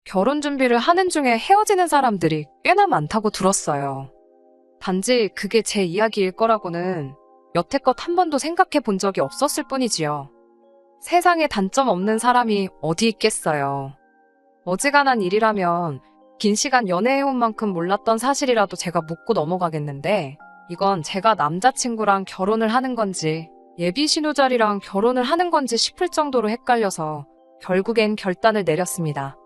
결혼 준비를 하는 중에 헤어지는 사람들이 꽤나 많다고 들었어요. 단지 그게 제 이야기일 거라고는 여태껏 한 번도 생각해 본 적이 없었을 뿐이지요. 세상에 단점 없는 사람이 어디 있겠어요. 어지간한 일이라면 긴 시간 연애해온 만큼 몰랐던 사실이라도 제가 묻고 넘어가겠는데, 이건 제가 남자친구랑 결혼을 하는 건지 예비 신우자리랑 결혼을 하는 건지 싶을 정도로 헷갈려서 결국엔 결단을 내렸습니다.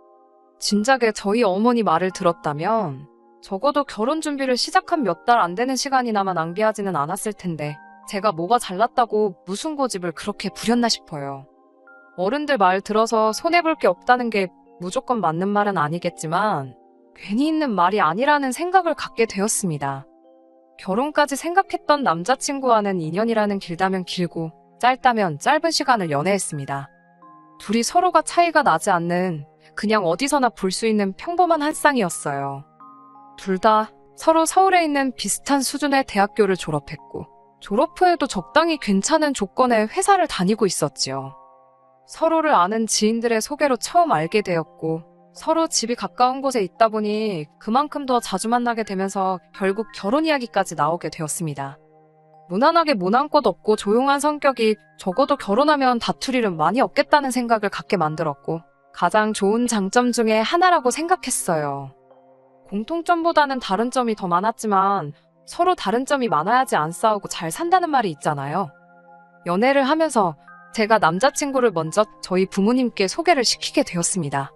진작에 저희 어머니 말을 들었다면 적어도 결혼 준비를 시작한 몇 달 안 되는 시간이나마 낭비하지는 않았을 텐데, 제가 뭐가 잘났다고 무슨 고집을 그렇게 부렸나 싶어요. 어른들 말 들어서 손해볼 게 없다는 게 무조건 맞는 말은 아니겠지만 괜히 있는 말이 아니라는 생각을 갖게 되었습니다. 결혼까지 생각했던 남자친구와는 인연이라는 길다면 길고 짧다면 짧은 시간을 연애했습니다. 둘이 서로가 차이가 나지 않는 그냥 어디서나 볼 수 있는 평범한 한 쌍이었어요. 둘 다 서로 서울에 있는 비슷한 수준의 대학교를 졸업했고, 졸업 후에도 적당히 괜찮은 조건의 회사를 다니고 있었지요. 서로를 아는 지인들의 소개로 처음 알게 되었고, 서로 집이 가까운 곳에 있다 보니 그만큼 더 자주 만나게 되면서 결국 결혼 이야기까지 나오게 되었습니다. 무난하게 모난 것 없고 조용한 성격이 적어도 결혼하면 다툴 일은 많이 없겠다는 생각을 갖게 만들었고, 가장 좋은 장점 중에 하나라고 생각했어요. 공통점보다는 다른 점이 더 많았지만 서로 다른 점이 많아야지 안 싸우고 잘 산다는 말이 있잖아요. 연애를 하면서 제가 남자친구를 먼저 저희 부모님께 소개를 시키게 되었습니다.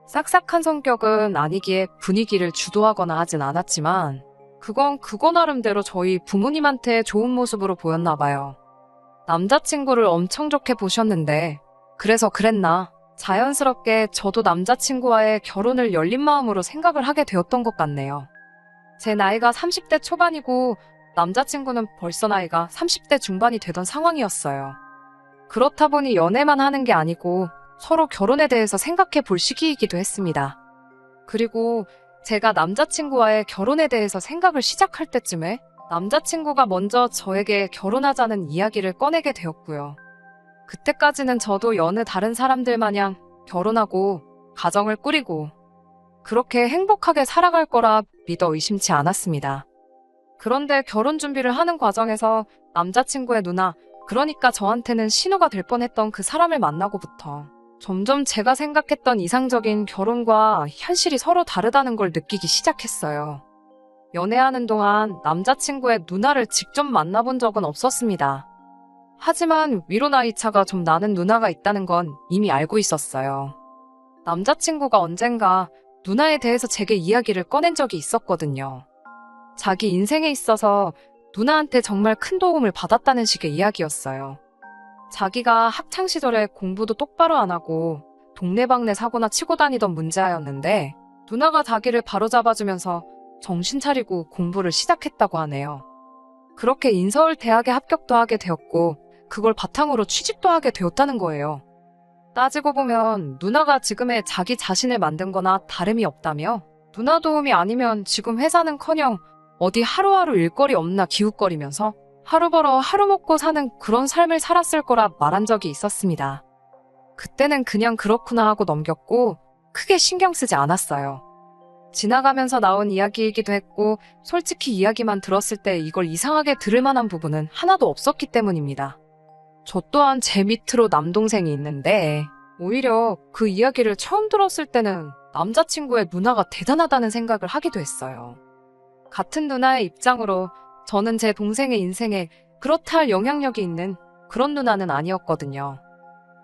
싹싹한 성격은 아니기에 분위기를 주도하거나 하진 않았지만 그건 그거 나름대로 저희 부모님한테 좋은 모습으로 보였나 봐요. 남자친구를 엄청 좋게 보셨는데 그래서 그랬나? 자연스럽게 저도 남자친구와의 결혼을 열린 마음으로 생각을 하게 되었던 것 같네요. 제 나이가 30대 초반이고 남자친구는 벌써 나이가 30대 중반이 되던 상황이었어요. 그렇다 보니 연애만 하는 게 아니고 서로 결혼에 대해서 생각해 볼 시기이기도 했습니다. 그리고 제가 남자친구와의 결혼에 대해서 생각을 시작할 때쯤에 남자친구가 먼저 저에게 결혼하자는 이야기를 꺼내게 되었고요. 그때까지는 저도 여느 다른 사람들 마냥 결혼하고 가정을 꾸리고 그렇게 행복하게 살아갈 거라 믿어 의심치 않았습니다. 그런데 결혼 준비를 하는 과정에서 남자친구의 누나, 그러니까 저한테는 신우가 될 뻔했던 그 사람을 만나고부터 점점 제가 생각했던 이상적인 결혼과 현실이 서로 다르다는 걸 느끼기 시작했어요. 연애하는 동안 남자친구의 누나를 직접 만나본 적은 없었습니다. 하지만 위로 나이 차가 좀 나는 누나가 있다는 건 이미 알고 있었어요. 남자친구가 언젠가 누나에 대해서 제게 이야기를 꺼낸 적이 있었거든요. 자기 인생에 있어서 누나한테 정말 큰 도움을 받았다는 식의 이야기였어요. 자기가 학창시절에 공부도 똑바로 안 하고 동네방네 사고나 치고 다니던 문제아였는데 누나가 자기를 바로잡아주면서 정신 차리고 공부를 시작했다고 하네요. 그렇게 인서울 대학에 합격도 하게 되었고 그걸 바탕으로 취직도 하게 되었다는 거예요. 따지고 보면 누나가 지금의 자기 자신을 만든 거나 다름이 없다며 누나 도움이 아니면 지금 회사는커녕 어디 하루하루 일거리 없나 기웃거리면서 하루 벌어 하루 먹고 사는 그런 삶을 살았을 거라 말한 적이 있었습니다. 그때는 그냥 그렇구나 하고 넘겼고 크게 신경 쓰지 않았어요. 지나가면서 나온 이야기이기도 했고 솔직히 이야기만 들었을 때 이걸 이상하게 들을 만한 부분은 하나도 없었기 때문입니다. 저 또한 제 밑으로 남동생이 있는데 오히려 그 이야기를 처음 들었을 때는 남자친구의 누나가 대단하다는 생각을 하기도 했어요. 같은 누나의 입장으로 저는 제 동생의 인생에 그렇다 할 영향력이 있는 그런 누나는 아니었거든요.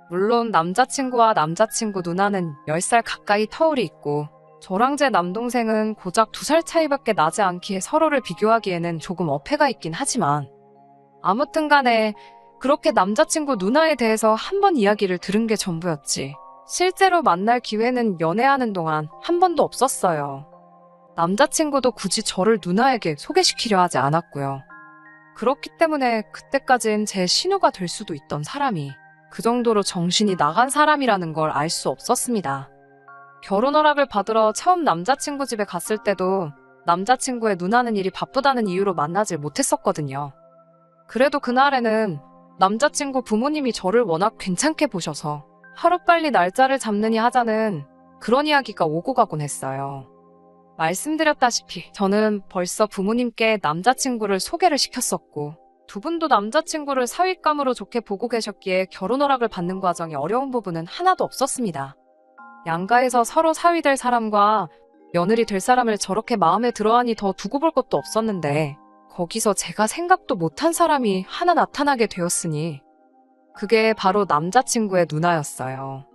물론 남자친구와 남자친구 누나는 10살 가까이 터울이 있고 저랑 제 남동생은 고작 2살 차이밖에 나지 않기에 서로를 비교하기에는 조금 어폐가 있긴 하지만 아무튼 간에 그렇게 남자친구 누나에 대해서 한 번 이야기를 들은 게 전부였지 실제로 만날 기회는 연애하는 동안 한 번도 없었어요. 남자친구도 굳이 저를 누나에게 소개시키려 하지 않았고요. 그렇기 때문에 그때까진 제 신우가 될 수도 있던 사람이 그 정도로 정신이 나간 사람이라는 걸 알 수 없었습니다. 결혼 허락을 받으러 처음 남자친구 집에 갔을 때도 남자친구의 누나는 일이 바쁘다는 이유로 만나질 못했었거든요. 그래도 그날에는 남자친구 부모님이 저를 워낙 괜찮게 보셔서 하루빨리 날짜를 잡느니 하자는 그런 이야기가 오고 가곤 했어요. 말씀드렸다시피 저는 벌써 부모님께 남자친구를 소개를 시켰었고 두 분도 남자친구를 사윗감으로 좋게 보고 계셨기에 결혼 허락을 받는 과정이 어려운 부분은 하나도 없었습니다. 양가에서 서로 사위될 사람과 며느리 될 사람을 저렇게 마음에 들어하니 더 두고 볼 것도 없었는데 거기서 제가 생각도 못한 사람이 하나 나타나게 되었으니 그게 바로 남자친구의 누나였어요.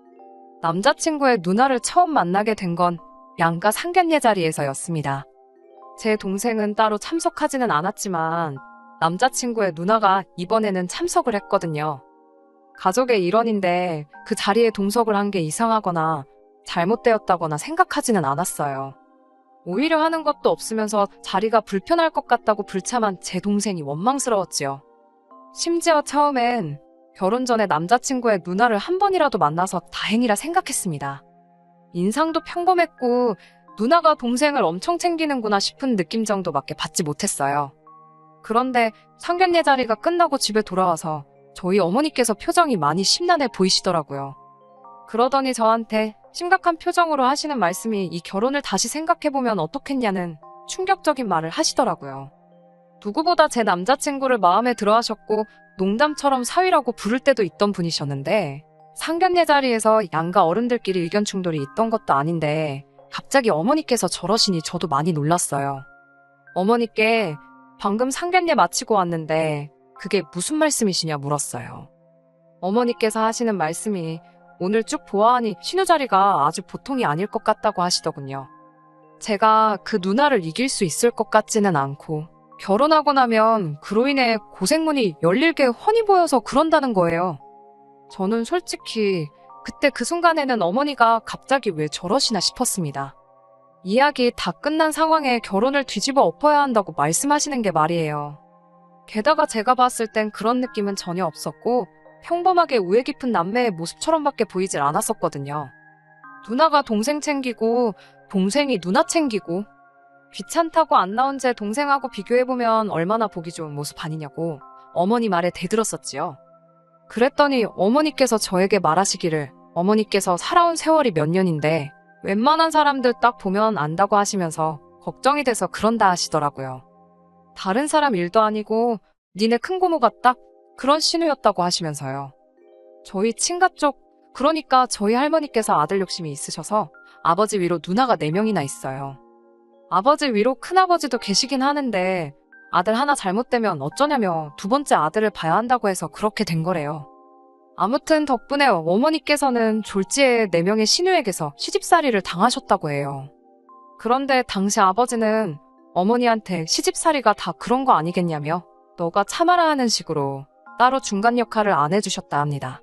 남자친구의 누나를 처음 만나게 된 건 양가 상견례 자리에서였습니다. 제 동생은 따로 참석하지는 않았지만 남자친구의 누나가 이번에는 참석을 했거든요. 가족의 일원인데 그 자리에 동석을 한 게 이상하거나 잘못되었다거나 생각하지는 않았어요. 오히려 하는 것도 없으면서 자리가 불편할 것 같다고 불참한 제 동생이 원망스러웠지요. 심지어 처음엔 결혼 전에 남자친구의 누나를 한 번이라도 만나서 다행이라 생각했습니다. 인상도 평범했고 누나가 동생을 엄청 챙기는구나 싶은 느낌 정도밖에 받지 못했어요. 그런데 상견례 자리가 끝나고 집에 돌아와서 저희 어머니께서 표정이 많이 심란해 보이시더라고요. 그러더니 저한테 심각한 표정으로 하시는 말씀이 이 결혼을 다시 생각해보면 어떻겠냐는 충격적인 말을 하시더라고요. 누구보다 제 남자친구를 마음에 들어하셨고 농담처럼 사위라고 부를 때도 있던 분이셨는데 상견례 자리에서 양가 어른들끼리 의견 충돌이 있던 것도 아닌데 갑자기 어머니께서 저러시니 저도 많이 놀랐어요. 어머니께 방금 상견례 마치고 왔는데 그게 무슨 말씀이시냐 물었어요. 어머니께서 하시는 말씀이 오늘 쭉 보아하니 신우자리가 아주 보통이 아닐 것 같다고 하시더군요. 제가 그 누나를 이길 수 있을 것 같지는 않고 결혼하고 나면 그로 인해 고생문이 열릴 게 훤히 보여서 그런다는 거예요. 저는 솔직히 그때 그 순간에는 어머니가 갑자기 왜 저러시나 싶었습니다. 이야기 다 끝난 상황에 결혼을 뒤집어 엎어야 한다고 말씀하시는 게 말이에요. 게다가 제가 봤을 땐 그런 느낌은 전혀 없었고 평범하게 우애 깊은 남매의 모습처럼밖에 보이질 않았었거든요. 누나가 동생 챙기고 동생이 누나 챙기고 귀찮다고 안 나온 제 동생하고 비교해보면 얼마나 보기 좋은 모습 아니냐고 어머니 말에 대들었었지요. 그랬더니 어머니께서 저에게 말하시기를 어머니께서 살아온 세월이 몇 년인데 웬만한 사람들 딱 보면 안다고 하시면서 걱정이 돼서 그런다 하시더라고요. 다른 사람 일도 아니고 니네 큰고모가 딱 그런 신우였다고 하시면서요. 저희 친가 쪽, 그러니까 저희 할머니께서 아들 욕심이 있으셔서 아버지 위로 누나가 4명이나 있어요. 아버지 위로 큰아버지도 계시긴 하는데 아들 하나 잘못되면 어쩌냐며 두 번째 아들을 봐야 한다고 해서 그렇게 된 거래요. 아무튼 덕분에 어머니께서는 졸지에 4명의 신우에게서 시집살이를 당하셨다고 해요. 그런데 당시 아버지는 어머니한테 시집살이가 다 그런 거 아니겠냐며 너가 참아라 하는 식으로 따로 중간 역할을 안 해주셨다 합니다.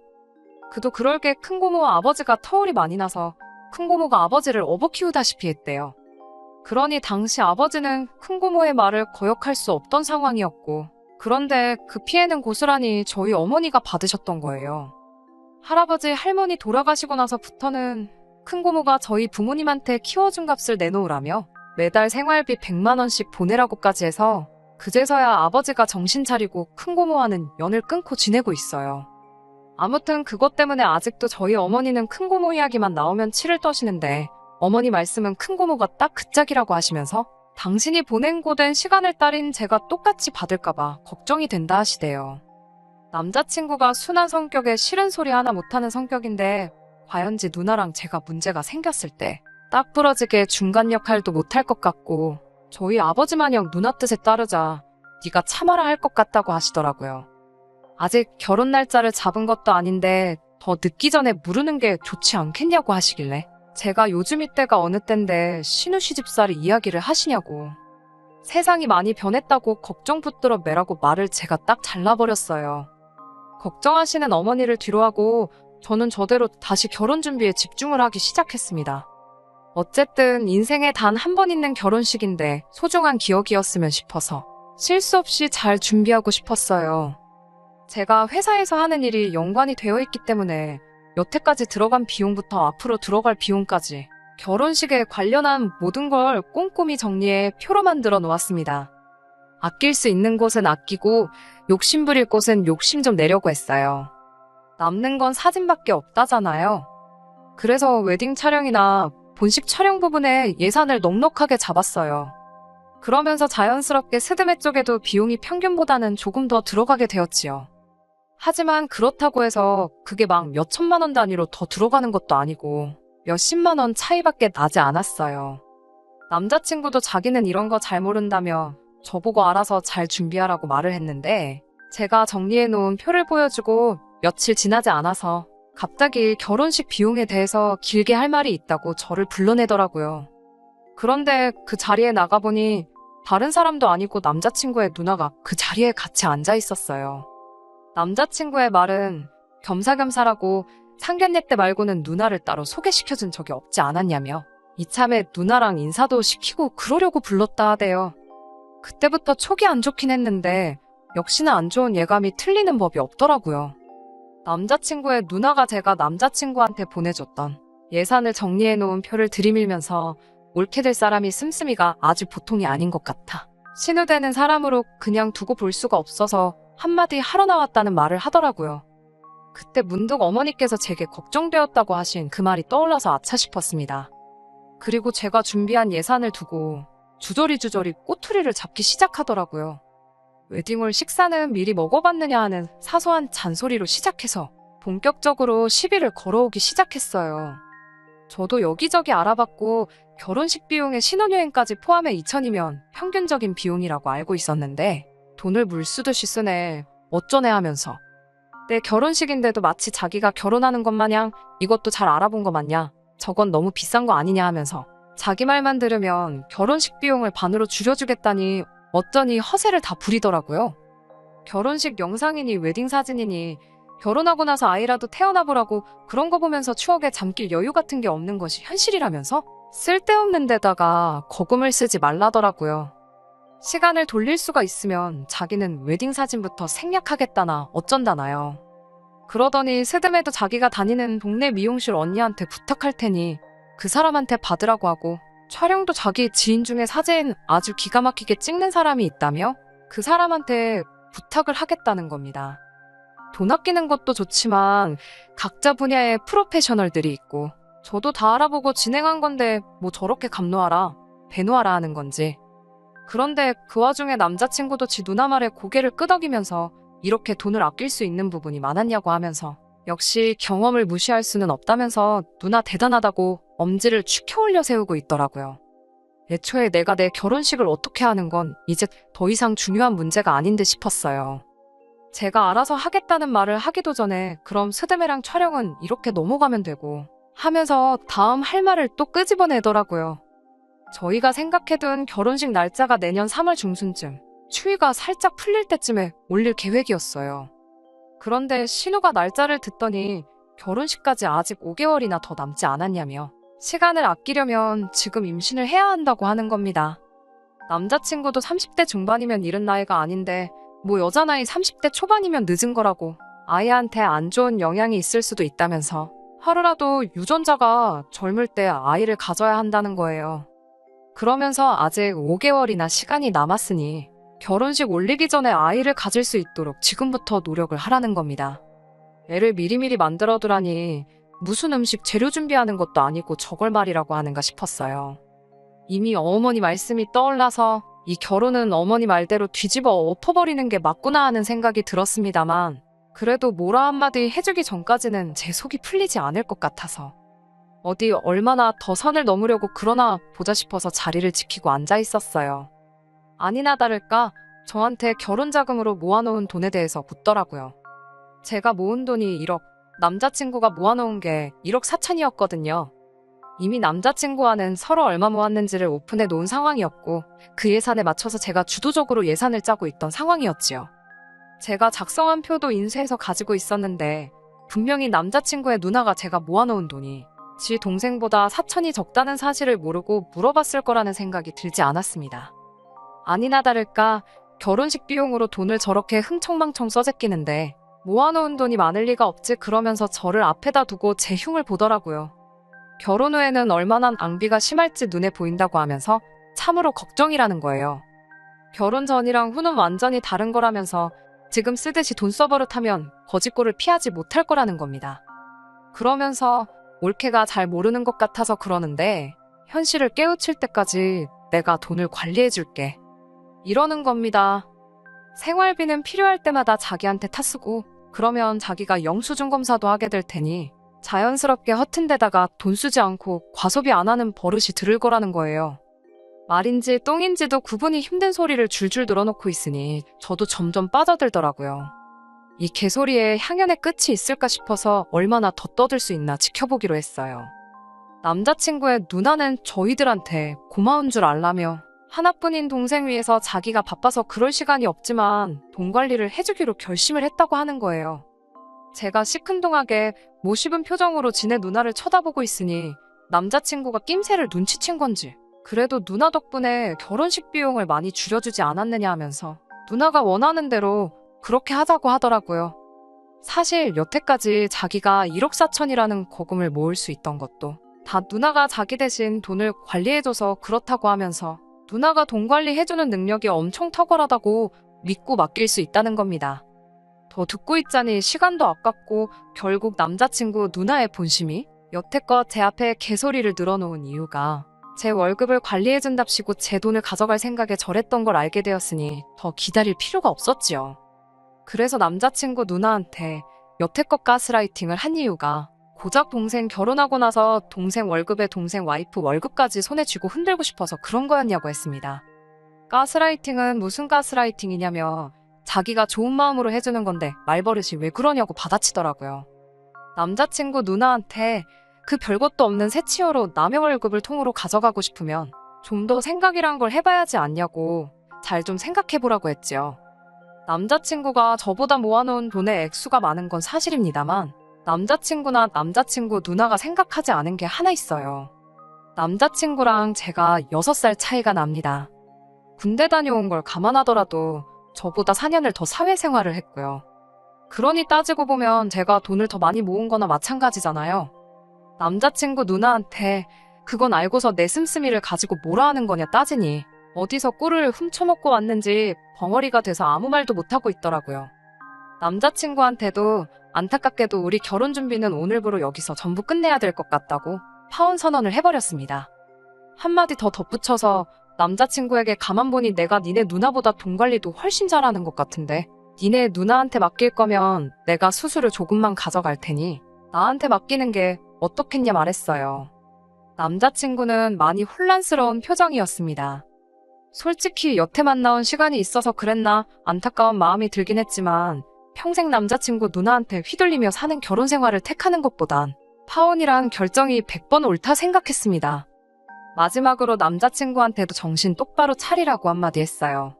그도 그럴 게 큰고모와 아버지가 터울이 많이 나서 큰고모가 아버지를 업어키우다시피 했대요. 그러니 당시 아버지는 큰고모의 말을 거역할 수 없던 상황이었고 그런데 그 피해는 고스란히 저희 어머니가 받으셨던 거예요. 할아버지, 할머니 돌아가시고 나서부터는 큰고모가 저희 부모님한테 키워준 값을 내놓으라며 매달 생활비 100만 원씩 보내라고까지 해서 그제서야 아버지가 정신 차리고 큰고모와는 연을 끊고 지내고 있어요. 아무튼 그것 때문에 아직도 저희 어머니는 큰고모 이야기만 나오면 치를 떠시는데 어머니 말씀은 큰고모가 딱 그 짝이라고 하시면서 당신이 보낸 고된 시간을 딸인 제가 똑같이 받을까봐 걱정이 된다 하시대요. 남자친구가 순한 성격에 싫은 소리 하나 못하는 성격인데 과연지 누나랑 제가 문제가 생겼을 때 딱 부러지게 중간 역할도 못할 것 같고 저희 아버지 마냥 누나 뜻에 따르자 네가 참아라 할 것 같다고 하시더라고요. 아직 결혼 날짜를 잡은 것도 아닌데 더 늦기 전에 무르는 게 좋지 않겠냐고 하시길래 제가 요즘 이때가 어느 땐데 신우 시집살이 이야기를 하시냐고. 세상이 많이 변했다고 걱정 붙들어 매라고 말을 제가 딱 잘라버렸어요. 걱정하시는 어머니를 뒤로하고 저는 저대로 다시 결혼 준비에 집중을 하기 시작했습니다. 어쨌든 인생에 단 한 번 있는 결혼식인데 소중한 기억이었으면 싶어서 실수 없이 잘 준비하고 싶었어요. 제가 회사에서 하는 일이 연관이 되어 있기 때문에 여태까지 들어간 비용부터 앞으로 들어갈 비용까지 결혼식에 관련한 모든 걸 꼼꼼히 정리해 표로 만들어 놓았습니다. 아낄 수 있는 곳은 아끼고 욕심 부릴 곳은 욕심 좀 내려고 했어요. 남는 건 사진밖에 없다잖아요. 그래서 웨딩 촬영이나 본식 촬영 부분에 예산을 넉넉하게 잡았어요. 그러면서 자연스럽게 스드메 쪽에도 비용이 평균보다는 조금 더 들어가게 되었지요. 하지만 그렇다고 해서 그게 막 몇천만 원 단위로 더 들어가는 것도 아니고 몇십만 원 차이밖에 나지 않았어요. 남자친구도 자기는 이런 거 잘 모른다며 저보고 알아서 잘 준비하라고 말을 했는데 제가 정리해놓은 표를 보여주고 며칠 지나지 않아서 갑자기 결혼식 비용에 대해서 길게 할 말이 있다고 저를 불러내더라고요. 그런데 그 자리에 나가보니 다른 사람도 아니고 남자친구의 누나가 그 자리에 같이 앉아 있었어요. 남자친구의 말은 겸사겸사라고 상견례 때 말고는 누나를 따로 소개시켜준 적이 없지 않았냐며 이참에 누나랑 인사도 시키고 그러려고 불렀다 하대요. 그때부터 촉이 안 좋긴 했는데 역시나 안 좋은 예감이 틀리는 법이 없더라고요. 남자친구의 누나가 제가 남자친구한테 보내줬던 예산을 정리해놓은 표를 들이밀면서 옳게 될 사람이 씀씀이가 아주 보통이 아닌 것 같아. 신우되는 사람으로 그냥 두고 볼 수가 없어서 한마디 하러 나왔다는 말을 하더라고요. 그때 문득 어머니께서 제게 걱정되었다고 하신 그 말이 떠올라서 아차 싶었습니다. 그리고 제가 준비한 예산을 두고 주저리 꼬투리를 잡기 시작하더라고요. 웨딩홀 식사는 미리 먹어봤느냐 하는 사소한 잔소리로 시작해서 본격적으로 시비를 걸어오기 시작했어요. 저도 여기저기 알아봤고 결혼식 비용에 신혼여행까지 포함해 2천이면 평균적인 비용이라고 알고 있었는데 돈을 물쓰듯이 쓰네 어쩌네 하면서 내 결혼식인데도 마치 자기가 결혼하는 것 마냥 이것도 잘 알아본 것 맞냐 저건 너무 비싼 거 아니냐 하면서 자기 말만 들으면 결혼식 비용을 반으로 줄여주겠다니 어쩌니 허세를 다 부리더라고요. 결혼식 영상이니 웨딩 사진이니 결혼하고 나서 아이라도 태어나보라고 그런 거 보면서 추억에 잠길 여유 같은 게 없는 것이 현실이라면서 쓸데없는 데다가 거금을 쓰지 말라더라고요. 시간을 돌릴 수가 있으면 자기는 웨딩 사진부터 생략하겠다나 어쩐다나요. 그러더니 스드메도 자기가 다니는 동네 미용실 언니한테 부탁할 테니 그 사람한테 받으라고 하고 촬영도 자기 지인 중에 사진 아주 기가 막히게 찍는 사람이 있다며 그 사람한테 부탁을 하겠다는 겁니다. 돈 아끼는 것도 좋지만 각자 분야에 프로페셔널들이 있고 저도 다 알아보고 진행한 건데 뭐 저렇게 감노하라, 배노하라 하는 건지. 그런데 그 와중에 남자친구도 지 누나 말에 고개를 끄덕이면서 이렇게 돈을 아낄 수 있는 부분이 많았냐고 하면서 역시 경험을 무시할 수는 없다면서 누나 대단하다고 엄지를 축혀 올려 세우고 있더라고요. 애초에 내가 내 결혼식을 어떻게 하는 건 이제 더 이상 중요한 문제가 아닌 듯 싶었어요. 제가 알아서 하겠다는 말을 하기도 전에 그럼 스드메랑 촬영은 이렇게 넘어가면 되고 하면서 다음 할 말을 또 끄집어내더라고요. 저희가 생각해둔 결혼식 날짜가 내년 3월 중순쯤 추위가 살짝 풀릴 때쯤에 올릴 계획이었어요. 그런데 신우가 날짜를 듣더니 결혼식까지 아직 5개월이나 더 남지 않았냐며 시간을 아끼려면 지금 임신을 해야 한다고 하는 겁니다. 남자친구도 30대 중반이면 이른 나이가 아닌데 뭐 여자 나이 30대 초반이면 늦은 거라고 아이한테 안 좋은 영향이 있을 수도 있다면서 하루라도 유전자가 젊을 때 아이를 가져야 한다는 거예요. 그러면서 아직 5개월이나 시간이 남았으니 결혼식 올리기 전에 아이를 가질 수 있도록 지금부터 노력을 하라는 겁니다. 애를 미리미리 만들어두라니 무슨 음식 재료 준비하는 것도 아니고 저걸 말이라고 하는가 싶었어요. 이미 어머니 말씀이 떠올라서 이 결혼은 어머니 말대로 뒤집어 엎어버리는 게 맞구나 하는 생각이 들었습니다만 그래도 뭐라 한마디 해주기 전까지는 제 속이 풀리지 않을 것 같아서 어디 얼마나 더 선을 넘으려고 그러나 보자 싶어서 자리를 지키고 앉아 있었어요. 아니나 다를까 저한테 결혼자금으로 모아놓은 돈에 대해서 묻더라고요. 제가 모은 돈이 1억, 남자친구가 모아놓은 게 1억 4천이었거든요. 이미 남자친구와는 서로 얼마 모았는지를 오픈해 놓은 상황이었고 그 예산에 맞춰서 제가 주도적으로 예산을 짜고 있던 상황이었지요. 제가 작성한 표도 인쇄해서 가지고 있었는데 분명히 남자친구의 누나가 제가 모아놓은 돈이 지 동생보다 4천이 적다는 사실을 모르고 물어봤을 거라는 생각이 들지 않았습니다. 아니나 다를까 결혼식 비용으로 돈을 저렇게 흥청망청 써제끼는데 모아놓은 돈이 많을 리가 없지 그러면서 저를 앞에다 두고 제 흉을 보더라고요. 결혼 후에는 얼마나 낭비가 심할지 눈에 보인다고 하면서 참으로 걱정이라는 거예요. 결혼 전이랑 후는 완전히 다른 거라면서 지금 쓰듯이 돈 써버릇하면 거짓골을 피하지 못할 거라는 겁니다. 그러면서 올케가 잘 모르는 것 같아서 그러는데 현실을 깨우칠 때까지 내가 돈을 관리해줄게. 이러는 겁니다. 생활비는 필요할 때마다 자기한테 타쓰고 그러면 자기가 영수증 검사도 하게 될 테니 자연스럽게 허튼 데다가 돈 쓰지 않고 과소비 안 하는 버릇이 들을 거라는 거예요. 말인지 똥인지도 구분이 힘든 소리를 줄줄 늘어놓고 있으니 저도 점점 빠져들더라고요. 이 개소리에 향연의 끝이 있을까 싶어서 얼마나 더 떠들 수 있나 지켜보기로 했어요. 남자친구의 누나는 저희들한테 고마운 줄 알라며 하나뿐인 동생 위해서 자기가 바빠서 그럴 시간이 없지만 돈 관리를 해주기로 결심을 했다고 하는 거예요. 제가 시큰둥하게 모시은 표정으로 지네 누나를 쳐다보고 있으니 남자친구가 낌새를 눈치챈 건지 그래도 누나 덕분에 결혼식 비용을 많이 줄여주지 않았느냐 하면서 누나가 원하는 대로 그렇게 하자고 하더라고요. 사실 여태까지 자기가 1억 4천이라는 거금을 모을 수 있던 것도 다 누나가 자기 대신 돈을 관리해줘서 그렇다고 하면서 누나가 돈 관리해주는 능력이 엄청 탁월하다고 믿고 맡길 수 있다는 겁니다. 더 듣고 있자니 시간도 아깝고 결국 남자친구 누나의 본심이 여태껏 제 앞에 개소리를 늘어놓은 이유가 제 월급을 관리해준답시고 제 돈을 가져갈 생각에 저랬던 걸 알게 되었으니 더 기다릴 필요가 없었지요. 그래서 남자친구 누나한테 여태껏 가스라이팅을 한 이유가 고작 동생 결혼하고 나서 동생 월급에 동생 와이프 월급까지 손에 쥐고 흔들고 싶어서 그런 거였냐고 했습니다. 가스라이팅은 무슨 가스라이팅이냐며 자기가 좋은 마음으로 해주는 건데 말버릇이 왜 그러냐고 받아치더라고요. 남자친구 누나한테 그 별것도 없는 새치어로 남의 월급을 통으로 가져가고 싶으면 좀 더 생각이란 걸 해봐야지 않냐고 잘 좀 생각해보라고 했지요. 남자친구가 저보다 모아놓은 돈의 액수가 많은 건 사실입니다만 남자친구나 남자친구 누나가 생각하지 않은 게 하나 있어요. 남자친구랑 제가 6살 차이가 납니다. 군대 다녀온 걸 감안하더라도 저보다 4년을 더 사회생활을 했고요. 그러니 따지고 보면 제가 돈을 더 많이 모은 거나 마찬가지잖아요. 남자친구 누나한테 그건 알고서 내 씀씀이를 가지고 뭐라 하는 거냐 따지니 어디서 꿀을 훔쳐먹고 왔는지 벙어리가 돼서 아무 말도 못하고 있더라고요. 남자친구한테도 안타깝게도 우리 결혼 준비는 오늘부로 여기서 전부 끝내야 될 것 같다고 파혼 선언을 해버렸습니다. 한마디 더 덧붙여서 남자친구에게 가만 보니 내가 니네 누나보다 돈 관리도 훨씬 잘하는 것 같은데 니네 누나한테 맡길 거면 내가 수수료 조금만 가져갈 테니 나한테 맡기는 게 어떻겠냐 말했어요. 남자친구는 많이 혼란스러운 표정이었습니다. 솔직히 여태 만나온 시간이 있어서 그랬나 안타까운 마음이 들긴 했지만 평생 남자친구 누나한테 휘둘리며 사는 결혼 생활을 택하는 것보단 파혼이란 결정이 100번 옳다 생각했습니다. 마지막으로 남자친구한테도 정신 똑바로 차리라고 한마디 했어요.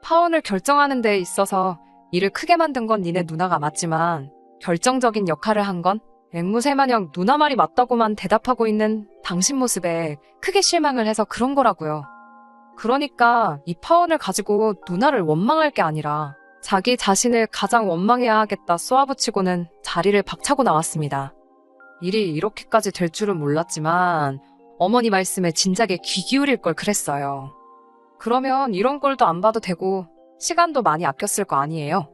파혼을 결정하는 데 있어서 일을 크게 만든 건 니네 누나가 맞지만 결정적인 역할을 한 건 앵무새마냥 누나 말이 맞다고만 대답하고 있는 당신 모습에 크게 실망을 해서 그런 거라고요. 그러니까 이 파혼을 가지고 누나를 원망할 게 아니라 자기 자신을 가장 원망해야 하겠다 쏘아붙이고는 자리를 박차고 나왔습니다. 일이 이렇게까지 될 줄은 몰랐지만 어머니 말씀에 진작에 귀 기울일 걸 그랬어요. 그러면 이런 꼴도 안 봐도 되고 시간도 많이 아꼈을 거 아니에요.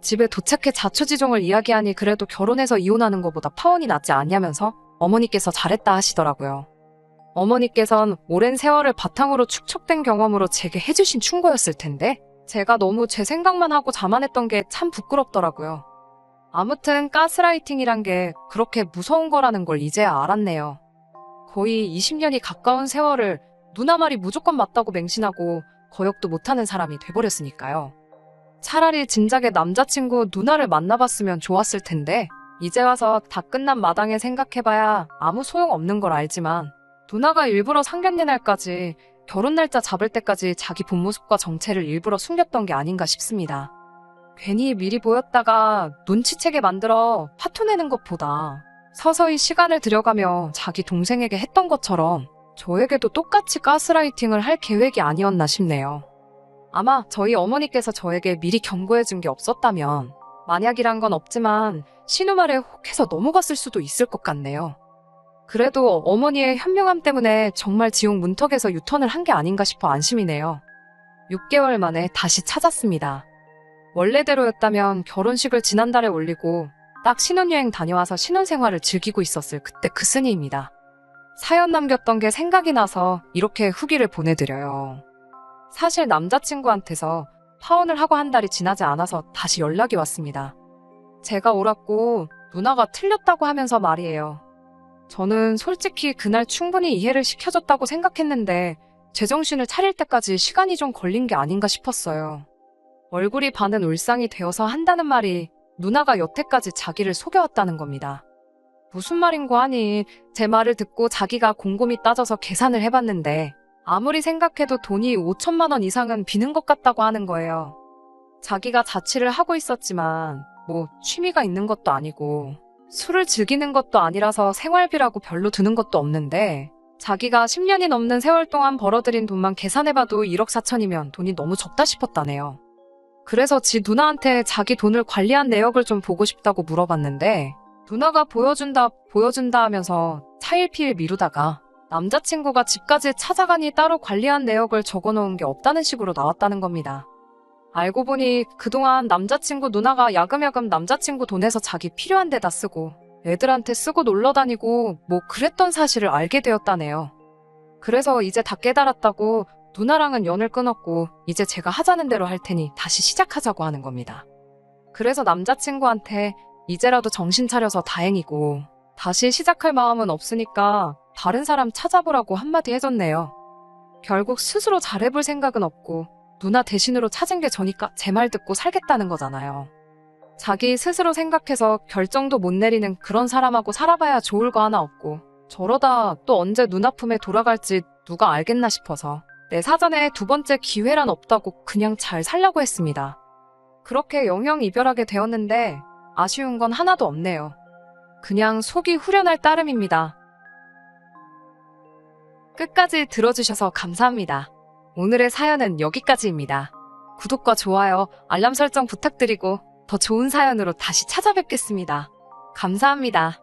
집에 도착해 자초지종을 이야기하니 그래도 결혼해서 이혼하는 것보다 파혼이 낫지 않냐면서 어머니께서 잘했다 하시더라고요. 어머니께선 오랜 세월을 바탕으로 축적된 경험으로 제게 해주신 충고였을 텐데 제가 너무 제 생각만 하고 자만했던 게 참 부끄럽더라고요. 아무튼 가스라이팅이란 게 그렇게 무서운 거라는 걸 이제야 알았네요. 거의 20년이 가까운 세월을 누나 말이 무조건 맞다고 맹신하고 거역도 못하는 사람이 돼버렸으니까요. 차라리 진작에 남자친구 누나를 만나봤으면 좋았을 텐데 이제 와서 다 끝난 마당에 생각해봐야 아무 소용없는 걸 알지만 누나가 일부러 상견례 날까지 결혼 날짜 잡을 때까지 자기 본 모습과 정체를 일부러 숨겼던 게 아닌가 싶습니다. 괜히 미리 보였다가 눈치채게 만들어 화투 내는 것보다 서서히 시간을 들여가며 자기 동생에게 했던 것처럼 저에게도 똑같이 가스라이팅을 할 계획이 아니었나 싶네요. 아마 저희 어머니께서 저에게 미리 경고해준 게 없었다면 만약이란 건 없지만 신우말에 혹해서 넘어갔을 수도 있을 것 같네요. 그래도 어머니의 현명함 때문에 정말 지옥 문턱에서 유턴을 한 게 아닌가 싶어 안심이네요. 6개월 만에 다시 찾았습니다. 원래대로였다면 결혼식을 지난달에 올리고 딱 신혼여행 다녀와서 신혼생활을 즐기고 있었을 그때 그 쓰니입니다. 사연 남겼던 게 생각이 나서 이렇게 후기를 보내드려요. 사실 남자친구한테서 파혼을 하고 한 달이 지나지 않아서 다시 연락이 왔습니다. 제가 옳았고 누나가 틀렸다고 하면서 말이에요. 저는 솔직히 그날 충분히 이해를 시켜줬다고 생각했는데 제정신을 차릴 때까지 시간이 좀 걸린 게 아닌가 싶었어요. 얼굴이 반은 울상이 되어서 한다는 말이 누나가 여태까지 자기를 속여왔다는 겁니다. 무슨 말인고 하니 제 말을 듣고 자기가 곰곰이 따져서 계산을 해봤는데 아무리 생각해도 돈이 5천만 원 이상은 비는 것 같다고 하는 거예요. 자기가 자취를 하고 있었지만 취미가 있는 것도 아니고 술을 즐기는 것도 아니라서 생활비라고 별로 드는 것도 없는데 자기가 10년이 넘는 세월 동안 벌어들인 돈만 계산해봐도 1억 4천이면 돈이 너무 적다 싶었다네요. 그래서 지 누나한테 자기 돈을 관리한 내역을 좀 보고 싶다고 물어봤는데 누나가 보여준다 하면서 차일피일 미루다가 남자친구가 집까지 찾아가니 따로 관리한 내역을 적어놓은 게 없다는 식으로 나왔다는 겁니다. 알고 보니 그동안 남자친구 누나가 야금야금 남자친구 돈에서 자기 필요한 데다 쓰고 애들한테 쓰고 놀러 다니고 그랬던 사실을 알게 되었다네요. 그래서 이제 다 깨달았다고 누나랑은 연을 끊었고 이제 제가 하자는 대로 할 테니 다시 시작하자고 하는 겁니다. 그래서 남자친구한테 이제라도 정신 차려서 다행이고 다시 시작할 마음은 없으니까 다른 사람 찾아보라고 한마디 해줬네요. 결국 스스로 잘해볼 생각은 없고 누나 대신으로 찾은 게 저니까 제 말 듣고 살겠다는 거잖아요. 자기 스스로 생각해서 결정도 못 내리는 그런 사람하고 살아봐야 좋을 거 하나 없고 저러다 또 언제 누나 품에 돌아갈지 누가 알겠나 싶어서 내 사전에 두 번째 기회란 없다고 그냥 잘 살려고 했습니다. 그렇게 영영 이별하게 되었는데 아쉬운 건 하나도 없네요. 그냥 속이 후련할 따름입니다. 끝까지 들어주셔서 감사합니다. 오늘의 사연은 여기까지입니다. 구독과 좋아요, 알람 설정 부탁드리고 더 좋은 사연으로 다시 찾아뵙겠습니다. 감사합니다.